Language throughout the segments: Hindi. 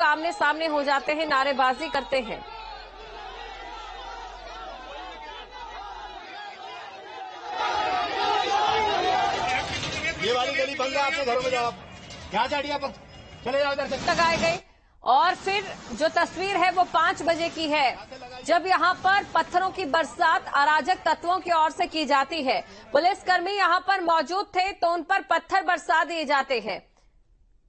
आमने सामने हो जाते हैं, नारेबाजी करते हैं। ये वाली गली बंद है, आपके घरों में जाओ, यहाँ से हटिए, चले जाओ इधर से। लगाए गए और फिर जो तस्वीर है वो 5 बजे की है, जब यहां पर पत्थरों की बरसात अराजक तत्वों की ओर से की जाती है। पुलिसकर्मी यहां पर मौजूद थे तो उन पर पत्थर बरसा दिए जाते हैं।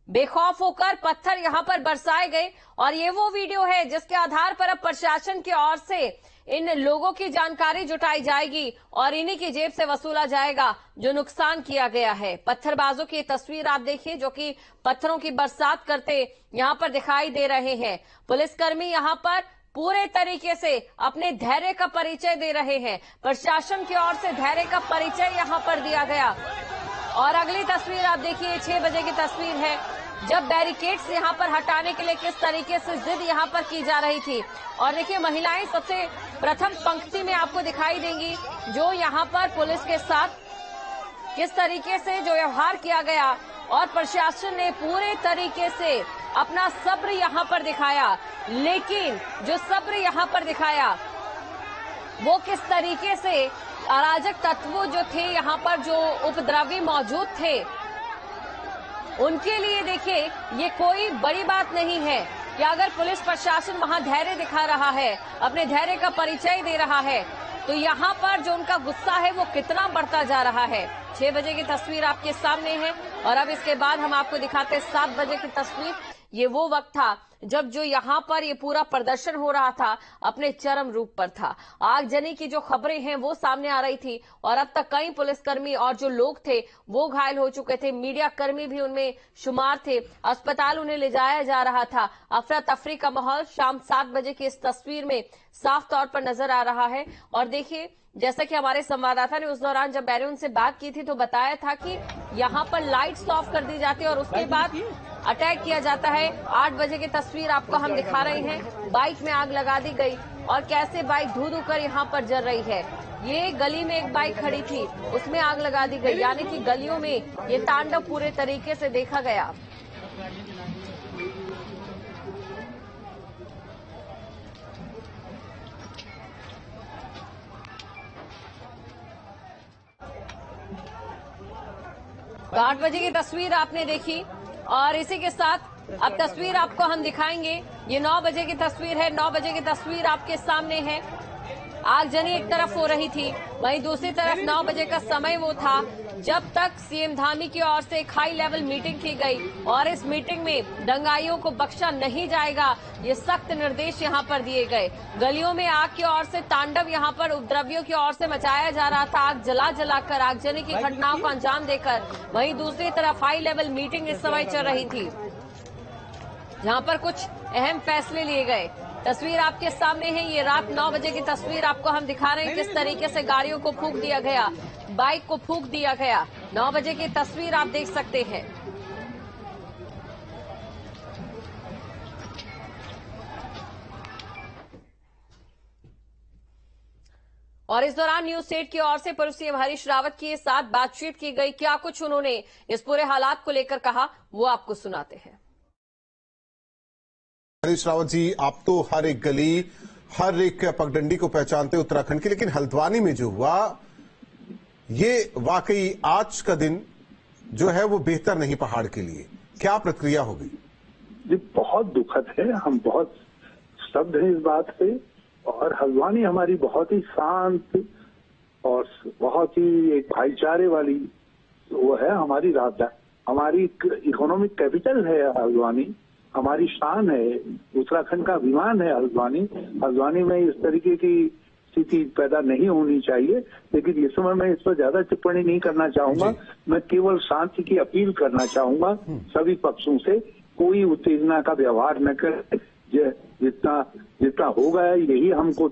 बेखौफ होकर पत्थर यहां पर बरसाए गए और ये वो वीडियो है जिसके आधार पर अब प्रशासन की ओर से इन लोगों की जानकारी जुटाई जाएगी और इन्हीं की जेब से वसूला जाएगा जो नुकसान किया गया है। पत्थरबाजों की तस्वीर आप देखिए जो कि पत्थरों की बरसात करते यहां पर दिखाई दे रहे हैं। पुलिसकर्मी यहां पर पूरे तरीके से अपने धैर्य का परिचय दे रहे हैं। प्रशासन की ओर से धैर्य का परिचय यहां पर दिया गया। और अगली तस्वीर आप देखिए 6 बजे की तस्वीर है, जब बैरिकेड्स यहां पर हटाने के लिए किस तरीके से जिद यहां पर की जा रही थी। और देखिए महिलाएं सबसे प्रथम पंक्ति में आपको दिखाई देंगी, जो यहां पर पुलिस के साथ किस तरीके से जो व्यवहार किया गया और प्रशासन ने पूरे तरीके से अपना सब्र यहां पर दिखाया। लेकिन जो सब्र यहां पर दिखाया वो किस तरीके से अराजक तत्व जो थे यहां पर, जो उपद्रवी मौजूद थे, उनके लिए देखिए ये कोई बड़ी बात नहीं है कि अगर पुलिस प्रशासन वहां धैर्य दिखा रहा है, अपने धैर्य का परिचय दे रहा है, तो यहाँ पर जो उनका गुस्सा है वो कितना बढ़ता जा रहा है। 6 बजे की तस्वीर आपके सामने है और अब इसके बाद हम आपको दिखाते 7 बजे की तस्वीर। ये वो वक्त था जब जो यहाँ पर ये पूरा प्रदर्शन हो रहा था अपने चरम रूप पर था। आगजनी की जो खबरें हैं वो सामने आ रही थी और अब तक कई पुलिसकर्मी और जो लोग थे वो घायल हो चुके थे। मीडिया कर्मी भी उनमें शुमार थे। अस्पताल उन्हें ले जाया जा रहा था। अफरा तफरी का माहौल शाम 7 बजे की इस तस्वीर में साफ तौर पर नजर आ रहा है। और देखिए जैसा कि हमारे संवाददाता ने उस दौरान जब मैंने उनसे बात की थी तो बताया था कि यहाँ पर लाइट्स ऑफ कर दी जाती है और उसके बाद अटैक किया जाता है। 8 बजे की तस्वीर आपको हम दिखा रहे हैं। बाइक में आग लगा दी गई और कैसे बाइक धू धू कर यहाँ पर जल रही है। ये गली में एक बाइक खड़ी थी, उसमें आग लगा दी गई, यानी कि गलियों में ये तांडव पूरे तरीके से देखा गया। तो 8 बजे की तस्वीर आपने देखी और इसी के साथ अब तस्वीर आपको हम दिखाएंगे। ये 9 बजे की तस्वीर है। 9 बजे की तस्वीर आपके सामने है। आगजनी एक तरफ हो रही थी, वहीं दूसरी तरफ 9 बजे का समय वो था जब तक सीएम धामी की ओर से एक हाई लेवल मीटिंग की गई और इस मीटिंग में दंगाइयों को बख्शा नहीं जाएगा, ये सख्त निर्देश यहाँ पर दिए गए। गलियों में आग की ओर से तांडव यहाँ पर उपद्रवियों की ओर से मचाया जा रहा था, आग जला जलाकर आगजनी की घटनाओं को अंजाम देकर। वहीं दूसरी तरफ हाई लेवल मीटिंग इस समय चल रही थी जहाँ पर कुछ अहम फैसले लिए गए। तस्वीर आपके सामने है। ये रात 9 बजे की तस्वीर आपको हम दिखा रहे हैं, किस तरीके से गाड़ियों को फूंक दिया गया, बाइक को फूंक दिया गया। 9 बजे की तस्वीर आप देख सकते हैं। और इस दौरान न्यूज 8 की ओर से पुलिस सीएम हरीश रावत के साथ बातचीत की गई। क्या कुछ उन्होंने इस पूरे हालात को लेकर कहा वो आपको सुनाते हैं। हरीश रावत जी, आप तो हर एक गली, हर एक पगडंडी को पहचानते उत्तराखंड की, लेकिन हल्द्वानी में जो हुआ ये वाकई आज का दिन जो है वो बेहतर नहीं पहाड़ के लिए। क्या प्रतिक्रिया होगी? ये बहुत दुखद है, हम बहुत स्तब्ध हैं इस बात पे। और हल्द्वानी हमारी बहुत ही शांत और बहुत ही एक भाईचारे वाली वो है, हमारी राजधानी, हमारी इकोनॉमिक कैपिटल है हल्द्वानी, हमारी शान है, उत्तराखंड का अभिमान है हल्द्वानी। हल्द्वानी में इस तरीके की स्थिति पैदा नहीं होनी चाहिए, लेकिन इस समय मैं इस पर ज्यादा टिप्पणी नहीं करना चाहूंगा। मैं केवल शांति की अपील करना चाहूंगा सभी पक्षों से, कोई उत्तेजना का व्यवहार न करें। जितना होगा यही हमको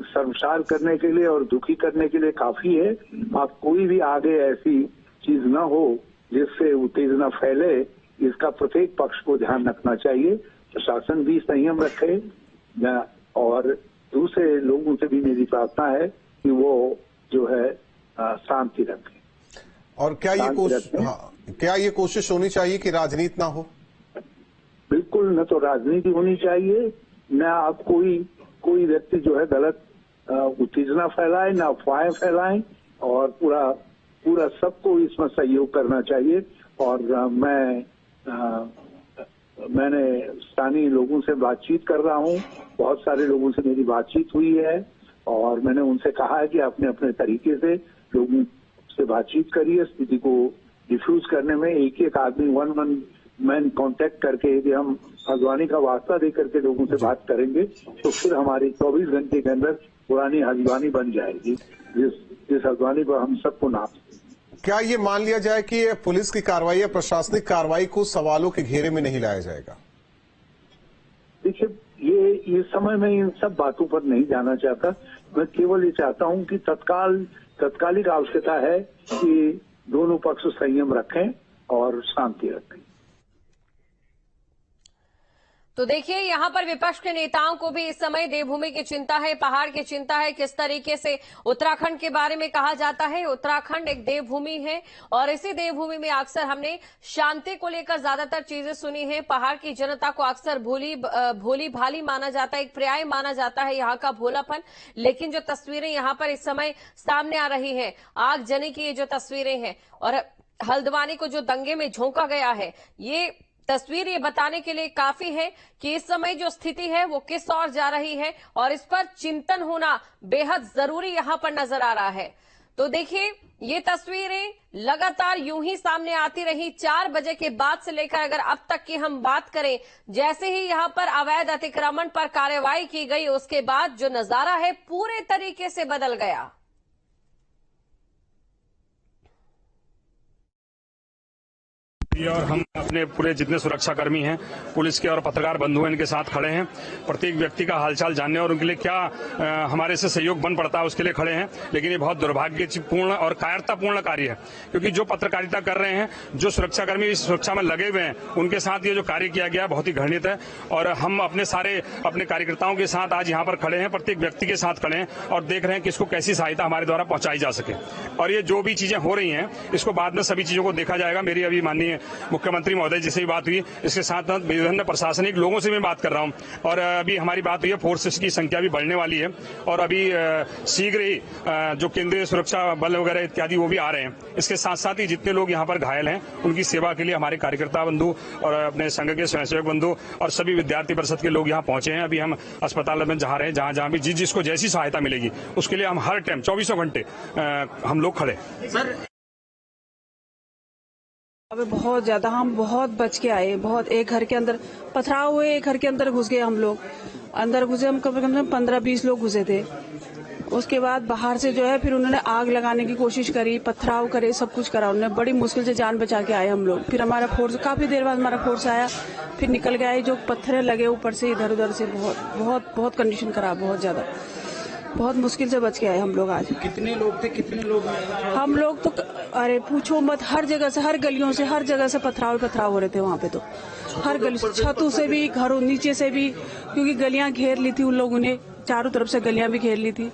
शर्मसार करने के लिए और दुखी करने के लिए काफी है। आप कोई भी आगे ऐसी चीज न हो जिससे उत्तेजना फैले, इसका प्रत्येक पक्ष को ध्यान रखना चाहिए। प्रशासन भी संयम रखे और दूसरे लोगों से भी मेरी प्रार्थना है कि वो जो है शांति रखें। और क्या ये कोशिश होनी चाहिए कि राजनीति ना हो? बिल्कुल बिल्कुल न तो राजनीति होनी चाहिए, न आप कोई व्यक्ति जो है गलत उत्तेजना फैलाए, न अफवाहें फैलाएं, और पूरा सबको इसमें सहयोग करना चाहिए। और मैंने स्थानीय लोगों से बातचीत कर रहा हूं, बहुत सारे लोगों से मेरी बातचीत हुई है, और मैंने उनसे कहा है कि अपने अपने तरीके से लोगों से बातचीत करिए, स्थिति को डिफ्यूज करने में एक आदमी वन मैन कांटेक्ट करके यदि हम हल्द्वानी का वास्ता दे करके लोगों से बात करेंगे तो फिर हमारी 24 घंटे के अंदर पुरानी हल्द्वानी बन जाएगी, जिस हल्द्वानी पर हम सबको नाम। क्या ये मान लिया जाए कि पुलिस की कार्रवाई या प्रशासनिक कार्रवाई को सवालों के घेरे में नहीं लाया जाएगा? देखिए, ये समय में इन सब बातों पर नहीं जाना चाहता। मैं केवल ये चाहता हूं कि तत्कालिक आवश्यकता है कि दोनों पक्ष संयम रखें और शांति रखें। तो देखिए, यहां पर विपक्ष के नेताओं को भी इस समय देवभूमि की चिंता है, पहाड़ की चिंता है। किस तरीके से उत्तराखंड के बारे में कहा जाता है, उत्तराखंड एक देवभूमि है और इसी देवभूमि में अक्सर हमने शांति को लेकर ज्यादातर चीजें सुनी है। पहाड़ की जनता को अक्सर भोली भाली माना जाता है, एक पर्याय माना जाता है यहाँ का भोलापन। लेकिन जो तस्वीरें यहाँ पर इस समय सामने आ रही है, आगजनी की ये जो तस्वीरें हैं और हल्द्वानी को जो दंगे में झोंका गया है, ये तस्वीर ये बताने के लिए काफी है कि इस समय जो स्थिति है वो किस ओर जा रही है और इस पर चिंतन होना बेहद जरूरी यहां पर नजर आ रहा है। तो देखिए, ये तस्वीरें लगातार यूं ही सामने आती रही 4 बजे के बाद से लेकर अगर अब तक की हम बात करें, जैसे ही यहां पर अवैध अतिक्रमण पर कार्रवाई की गई उसके बाद जो नजारा है पूरे तरीके से बदल गया। और हम अपने पूरे जितने सुरक्षाकर्मी हैं, पुलिस के और पत्रकार बंधु हैं, इनके साथ खड़े हैं। प्रत्येक व्यक्ति का हालचाल जानने और उनके लिए क्या हमारे से सहयोग बन पड़ता है उसके लिए खड़े हैं। लेकिन ये बहुत दुर्भाग्यपूर्ण और कायरतापूर्ण कार्य है, क्योंकि जो पत्रकारिता कर रहे हैं, जो सुरक्षाकर्मी इस सुरक्षा में लगे हुए हैं, उनके साथ ये जो कार्य किया गया बहुत ही घृणित है। और हम अपने कार्यकर्ताओं के साथ आज यहाँ पर खड़े हैं, प्रत्येक व्यक्ति के साथ खड़े हैं और देख रहे हैं कि इसको कैसी सहायता हमारे द्वारा पहुंचाई जा सके। और ये जो भी चीजें हो रही हैं, इसको बाद में सभी चीजों को देखा जाएगा। मेरी अभी माननीय मुख्यमंत्री महोदय जी से भी बात हुई, इसके साथ विभिन्न प्रशासनिक लोगों से भी बात कर रहा हूं। और अभी हमारी बात हुई है, फोर्सेस की संख्या भी बढ़ने वाली है और अभी शीघ्र ही जो केंद्रीय सुरक्षा बल वगैरह इत्यादि वो भी आ रहे हैं। इसके साथ साथ ही जितने लोग यहाँ पर घायल हैं उनकी सेवा के लिए हमारे कार्यकर्ता बंधु और अपने संघ के स्वयंसेवक बंधु और सभी विद्यार्थी परिषद के लोग यहाँ पहुंचे हैं। अभी हम अस्पताल में जा रहे हैं, जहां भी जिसको जैसी सहायता मिलेगी उसके लिए हम हर टाइम 24 घंटे हम लोग खड़े। अबे बहुत ज्यादा हम बहुत बच के आए, बहुत एक घर के अंदर पथराव हुए, एक घर के अंदर घुस गए हम लोग। अंदर घुसे हम कम से कम 15-20 लोग घुसे थे। उसके बाद बाहर से जो है फिर उन्होंने आग लगाने की कोशिश करी, पथराव करे, सब कुछ करा उन्होंने। बड़ी मुश्किल से जान बचा के आए हम लोग। फिर हमारा फोर्स काफी देर बाद हमारा फोर्स आया, फिर निकल गया। जो पत्थर लगे ऊपर से इधर उधर से बहुत कंडीशन खराब, बहुत ज्यादा, बहुत मुश्किल से बच के आए हम लोग आज। कितने लोग थे, कितने लोग? हम लोग तो अरे पूछो मत, हर जगह से, हर गलियों से, हर जगह से पथराव हो रहे थे वहाँ पे। तो हर गली, छतों से भी, घरों नीचे से भी, क्योंकि गलियां घेर ली थी उन लोगों ने, चारों तरफ से गलियां भी घेर ली थी।